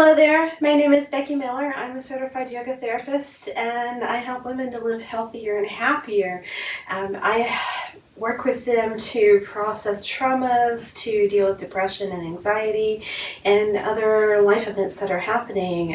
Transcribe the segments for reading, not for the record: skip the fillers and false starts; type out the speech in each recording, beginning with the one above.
Hello there, my name is Becky Miller. I'm a certified yoga therapist and I help women to live healthier and happier. I work with them to process traumas, to deal with depression and anxiety and other life events that are happening.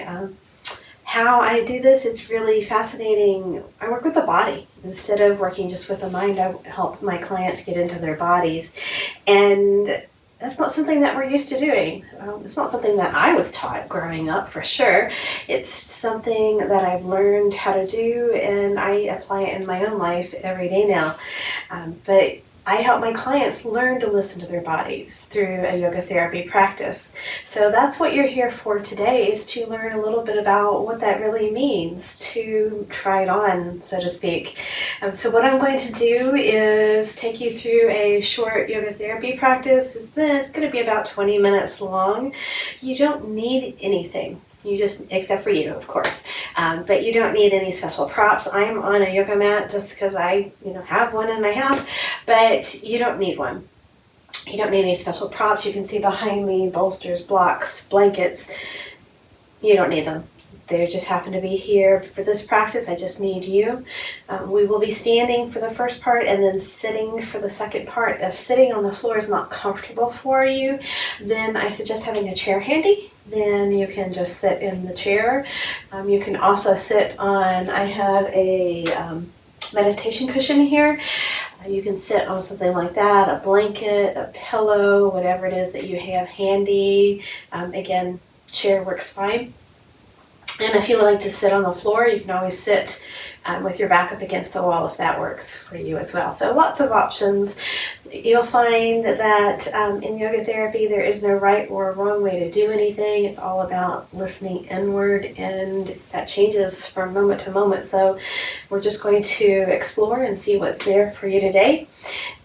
How I do this is really fascinating. I work with the body. Instead of working just with the mind, I help my clients get into their bodies. And that's not something that we're used to doing. It's not something that I was taught growing up, for sure. It's something that I've learned how to do, and I apply it in my own life every day now. But I help my clients learn to listen to their bodies through a yoga therapy practice. So that's what you're here for today, is to learn a little bit about what that really means, to try it on, so to speak. So what I'm going to do is take you through a short yoga therapy practice. It's going to be about 20 minutes long. You don't need anything. You just, except for you, of course, but you don't need any special props. I'm on a yoga mat just because I, have one in my house, but you don't need one. You don't need any special props. You can see behind me bolsters, blocks, blankets. You don't need them. They just happen to be here for this practice. I just need you. We will be standing for the first part and then sitting for the second part. If sitting on the floor is not comfortable for you, then I suggest having a chair handy. Then you can just sit in the chair. You can also sit on, I have a meditation cushion here. You can sit on something like that, a blanket, a pillow, whatever it is that you have handy. Again, chair works fine. And if you like to sit on the floor, you can always sit with your back up against the wall if that works for you as well. So lots of options. You'll find that in yoga therapy there is no right or wrong way to do anything. It's all about listening inward, and that changes from moment to moment. So we're just going to explore and see what's there for you today.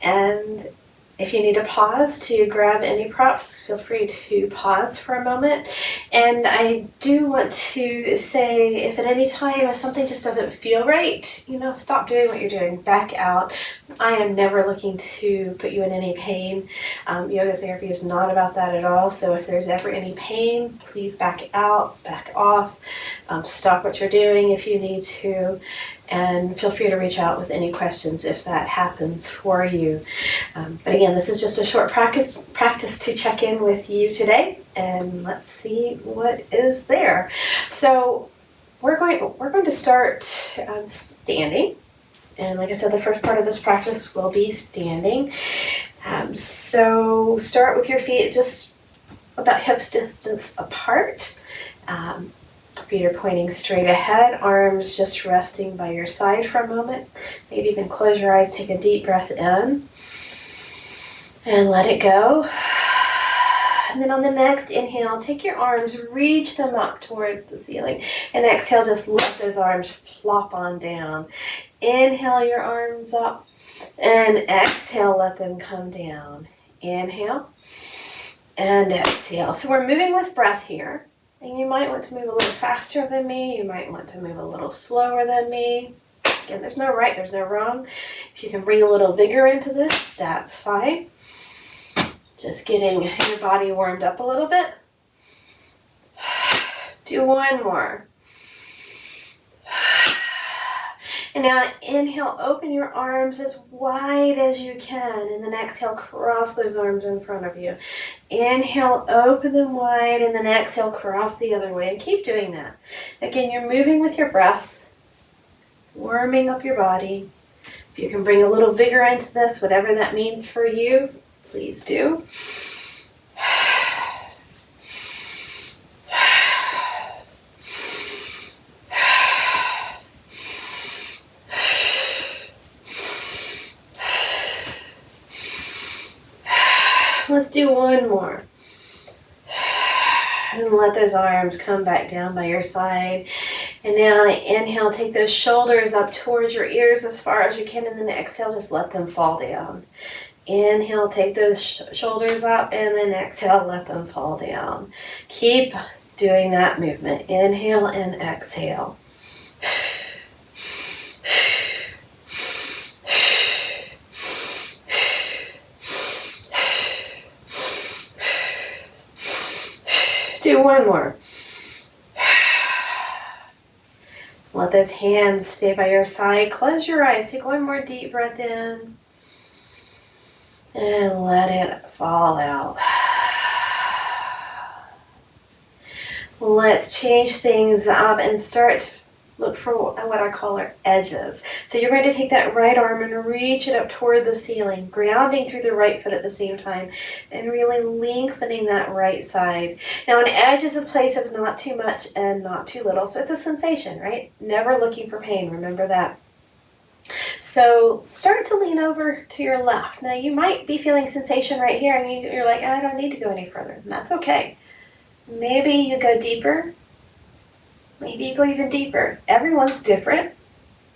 And if you need to pause to grab any props, feel free to pause for a moment. And I do want to say, if at any time something just doesn't feel right, stop doing what you're doing. Back out. I am never looking to put you in any pain. Yoga therapy is not about that at all. So if there's ever any pain, please back out, back off, stop what you're doing if you need to. And feel free to reach out with any questions if that happens for you. But again, this is just a short practice to check in with you today, and let's see what is there. So we're going to start standing, and like I said, the first part of this practice will be standing. So start with your feet just about hips distance apart. Feet are pointing straight ahead, arms just resting by your side for a moment. Maybe even close your eyes, take a deep breath in, and let it go. And then on the next inhale, take your arms, reach them up towards the ceiling. And exhale, just let those arms flop on down. Inhale your arms up, and exhale, let them come down. Inhale, and exhale. So we're moving with breath here. And you might want to move a little faster than me. You might want to move a little slower than me. Again, there's no right, there's no wrong. If you can bring a little vigor into this, that's fine. Just getting your body warmed up a little bit. Do one more. And now inhale, open your arms as wide as you can. And then exhale, cross those arms in front of you. Inhale, open them wide, and then exhale, cross the other way. And keep doing that. Again, you're moving with your breath, warming up your body. If you can bring a little vigor into this, whatever that means for you, please do. Let's do one more. And let those arms come back down by your side. And now inhale, take those shoulders up towards your ears as far as you can, and then exhale, just let them fall down. Inhale, take those shoulders up, and then exhale, let them fall down. Keep doing that movement. Inhale and exhale. Do one more. Let those hands stay by your side. Close your eyes. Take one more deep breath in. And let it fall out. Let's change things up and start to look for what I call our edges. So you're going to take that right arm and reach it up toward the ceiling, grounding through the right foot at the same time, and really lengthening that right side. Now, an edge is a place of not too much and not too little, so it's a sensation, right? Never looking for pain, remember that. So start to lean over to your left. Now, you might be feeling sensation right here, and you're like, I don't need to go any further. And that's okay. Maybe you go deeper. Maybe you go even deeper. Everyone's different.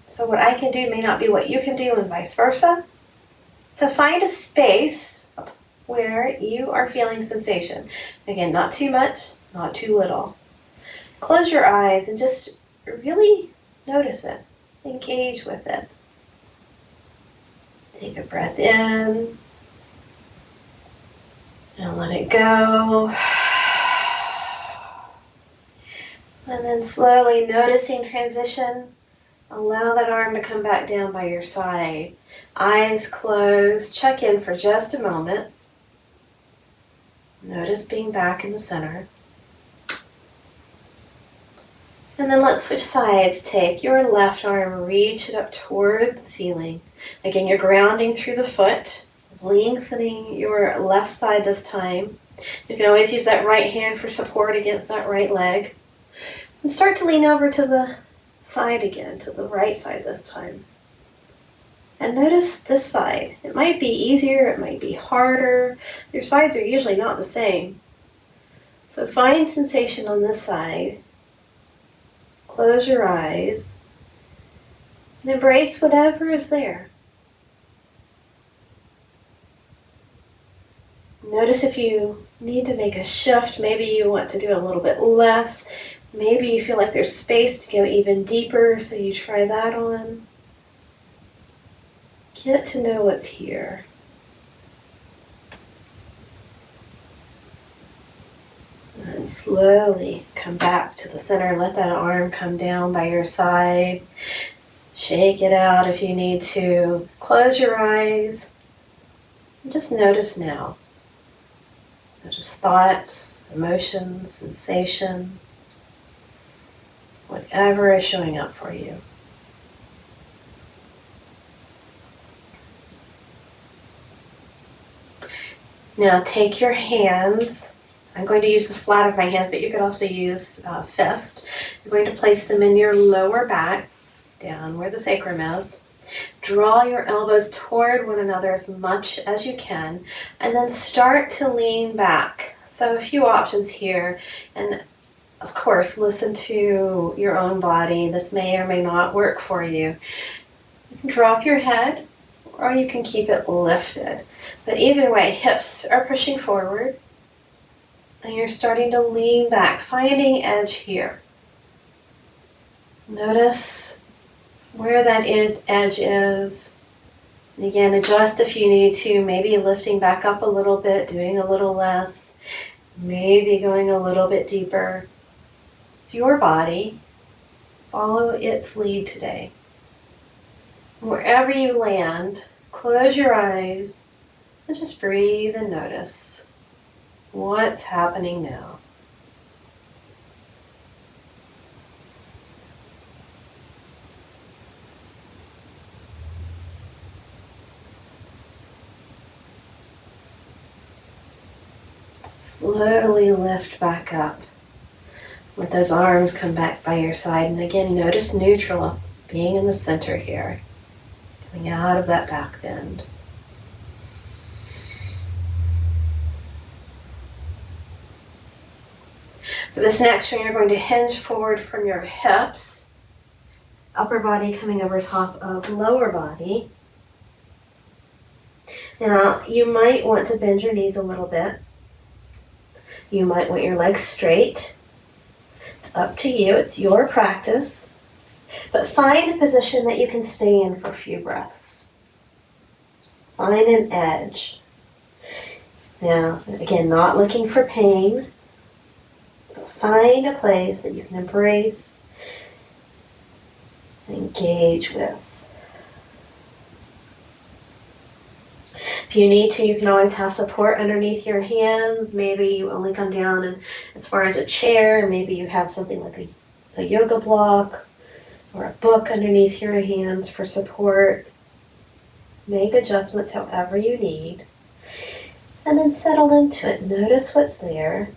So what I can do may not be what you can do, and vice versa. So find a space where you are feeling sensation. Again, not too much, not too little. Close your eyes and just really notice it. Engage with it. Take a breath in and let it go. And then slowly noticing transition, allow that arm to come back down by your side. Eyes closed, check in for just a moment. Notice being back in the center. And then let's switch sides. Take your left arm, reach it up toward the ceiling. Again, you're grounding through the foot, lengthening your left side this time. You can always use that right hand for support against that right leg. And start to lean over to the side again, to the right side this time. And notice this side. It might be easier, it might be harder. Your sides are usually not the same. So find sensation on this side. Close your eyes. And embrace whatever is there. Notice if you need to make a shift. Maybe you want to do a little bit less. Maybe you feel like there's space to go even deeper, so you try that on. Get to know what's here. And slowly come back to the center. Let that arm come down by your side. Shake it out if you need to. Close your eyes. And just notice now. Notice thoughts, emotions, sensation. Whatever is showing up for you. Now take your hands. I'm going to use the flat of my hands, but you could also use fists. You're going to place them in your lower back, down where the sacrum is. Draw your elbows toward one another as much as you can, and then start to lean back. So a few options here, and of course, listen to your own body. This may or may not work for you. You can drop your head, or you can keep it lifted. But either way, hips are pushing forward, and you're starting to lean back, finding edge here. Notice where that edge is. And again, adjust if you need to, maybe lifting back up a little bit, doing a little less, maybe going a little bit deeper. It's your body. Follow its lead today. Wherever you land, close your eyes and just breathe and notice what's happening now. Slowly lift back up. Let those arms come back by your side. And again, notice neutral, being in the center here. Coming out of that back bend. For this next one, you're going to hinge forward from your hips. Upper body coming over top of lower body. Now, you might want to bend your knees a little bit. You might want your legs straight. It's up to you. It's your practice. But find a position that you can stay in for a few breaths. Find an edge. Now, again, not looking for pain. But find a place that you can embrace. and engage with. If you need to, you can always have support underneath your hands. Maybe you only come down and as far as a chair, maybe you have something like a yoga block or a book underneath your hands for support. Make adjustments however you need. And then settle into it. Notice what's there.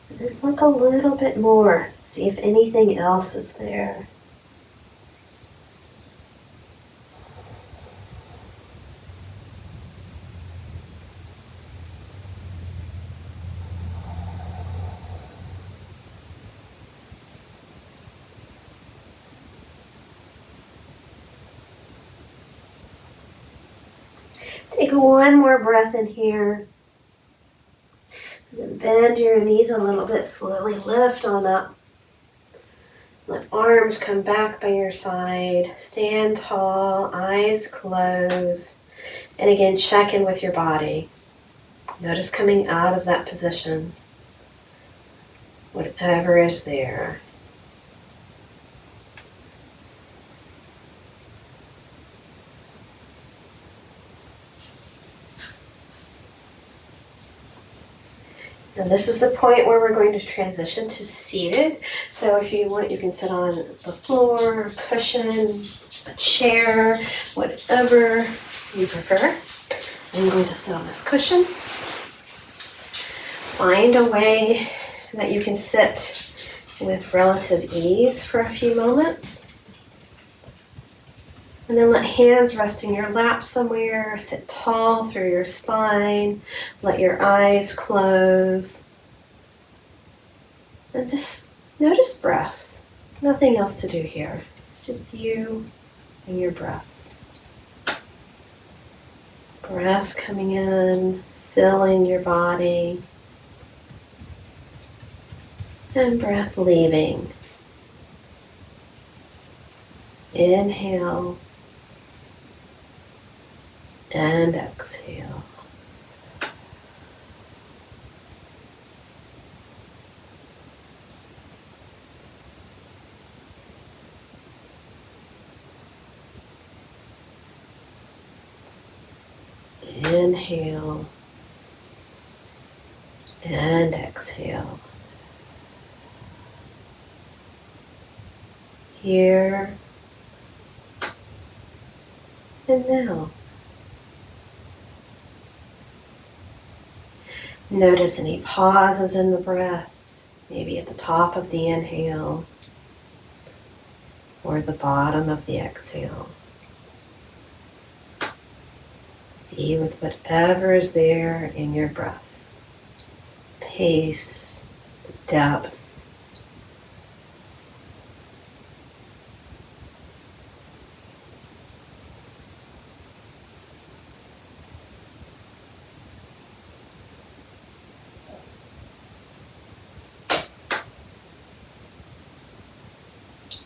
And then look a little bit more. See if anything else is there. Take one more breath in here. And then bend your knees a little bit slowly. Lift on up. Let arms come back by your side. Stand tall, eyes closed. And again, check in with your body. Notice coming out of that position. Whatever is there. And this is the point where we're going to transition to seated. So if you want, you can sit on the floor, a cushion, a chair, whatever you prefer. I'm going to sit on this cushion. Find a way that you can sit with relative ease for a few moments. And then let hands rest in your lap somewhere. Sit tall through your spine. Let your eyes close. And just notice breath. Nothing else to do here. It's just you and your breath. Breath coming in, filling your body. And breath leaving. Inhale. And exhale. Inhale and exhale. Here and now. Notice any pauses in the breath, maybe at the top of the inhale or the bottom of the exhale. Be with whatever is there in your breath. Pace, depth.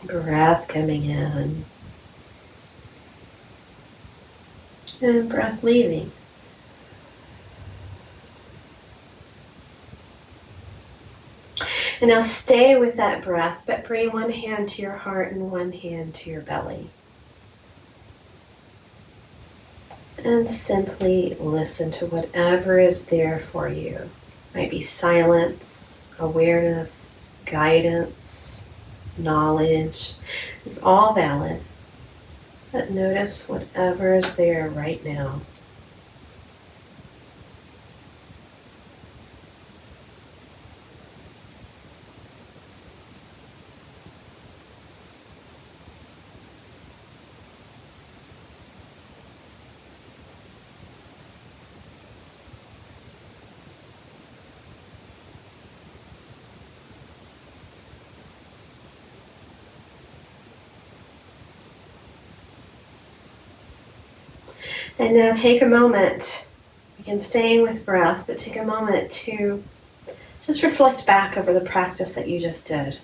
Breath coming in and breath leaving. And now stay with that breath, but bring one hand to your heart and one hand to your belly. And simply listen to whatever is there for you. It might be silence, awareness, guidance, knowledge. It's all valid. But notice whatever is there right now. And now take a moment, again staying with breath, but take a moment to just reflect back over the practice that you just did.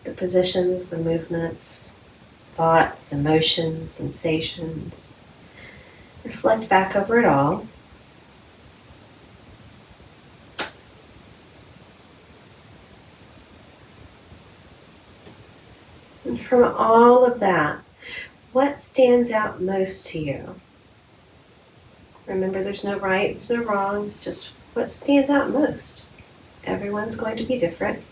The positions, the movements, thoughts, emotions, sensations. Reflect back over it all. And from all of that, what stands out most to you? Remember, there's no right, there's no wrong, it's just what stands out most. Everyone's going to be different.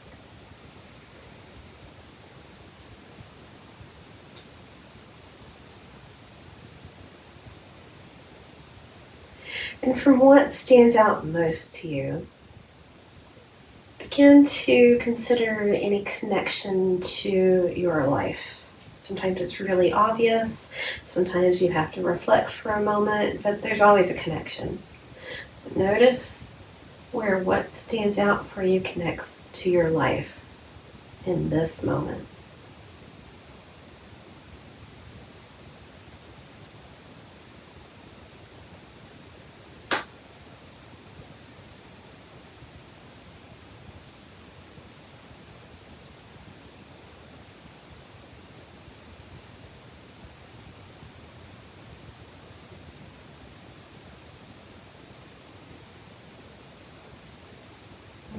And from what stands out most to you, begin to consider any connection to your life. Sometimes it's really obvious, sometimes you have to reflect for a moment, but there's always a connection. Notice where what stands out for you connects to your life in this moment.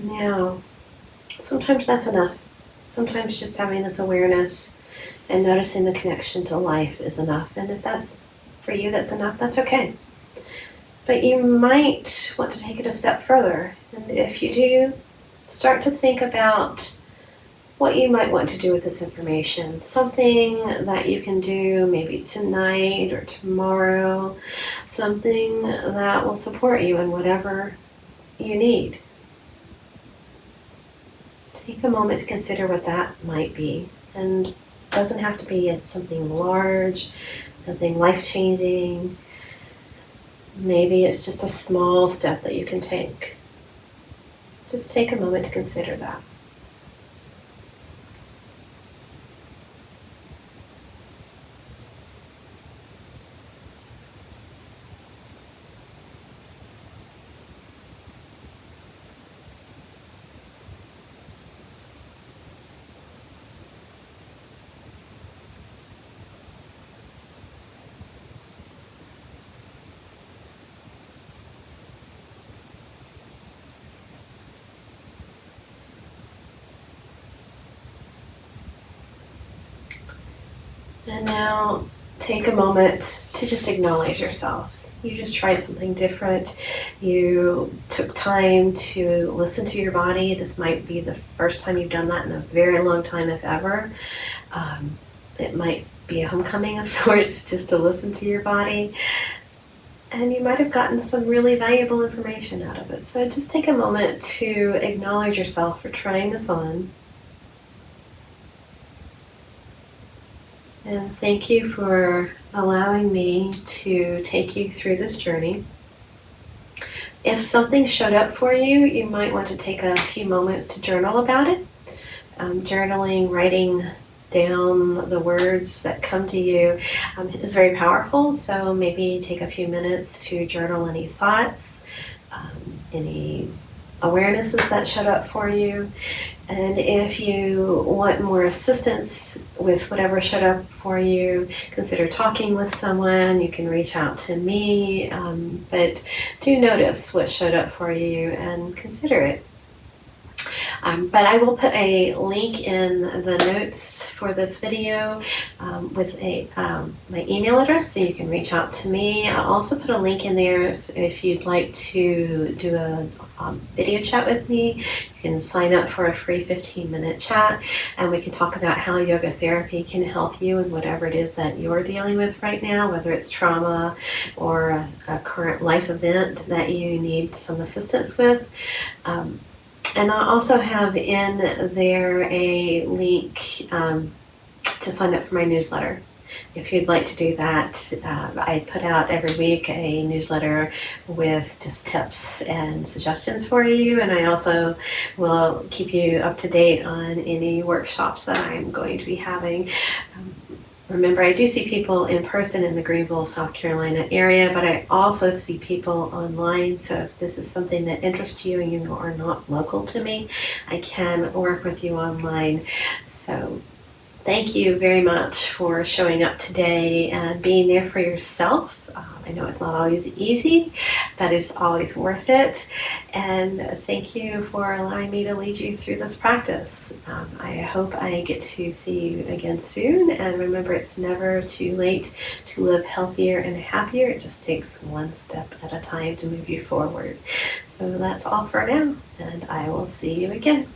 Now, sometimes that's enough. Sometimes just having this awareness and noticing the connection to life is enough. And if that's for you, that's enough, that's okay. But you might want to take it a step further. And if you do, start to think about what you might want to do with this information. Something that you can do maybe tonight or tomorrow. Something that will support you in whatever you need. Take a moment to consider what that might be. And it doesn't have to be something large, nothing life-changing. Maybe it's just a small step that you can take. Just take a moment to consider that. And now take a moment to just acknowledge yourself. You just tried something different. You took time to listen to your body. This might be the first time you've done that in a very long time, if ever. It might be a homecoming of sorts just to listen to your body. And you might have gotten some really valuable information out of it. So just take a moment to acknowledge yourself for trying this on. And thank you for allowing me to take you through this journey. If something showed up for you, you might want to take a few moments to journal about it. Journaling, writing down the words that come to you is very powerful. So maybe take a few minutes to journal any thoughts, any awarenesses that showed up for you. And if you want more assistance with whatever showed up for you, consider talking with someone. You can reach out to me, but do notice what showed up for you and consider it. But I will put a link in the notes for this video with my email address, so you can reach out to me. I'll also put a link in there so if you'd like to do a video chat with me. You can sign up for a free 15-minute chat, and we can talk about how yoga therapy can help you in whatever it is that you're dealing with right now, whether it's trauma or a current life event that you need some assistance with. And I also have in there a link to sign up for my newsletter. If you'd like to do that, I put out every week a newsletter with just tips and suggestions for you. And I also will keep you up to date on any workshops that I'm going to be having. Remember, I do see people in person in the Greenville, South Carolina area, but I also see people online. So if this is something that interests you and you are not local to me, I can work with you online. So Thank you very much for showing up today and being there for yourself. I know it's not always easy, but it's always worth it. And thank you for allowing me to lead you through this practice. I hope I get to see you again soon. And remember, it's never too late to live healthier and happier. It just takes one step at a time to move you forward. So that's all for now, and I will see you again.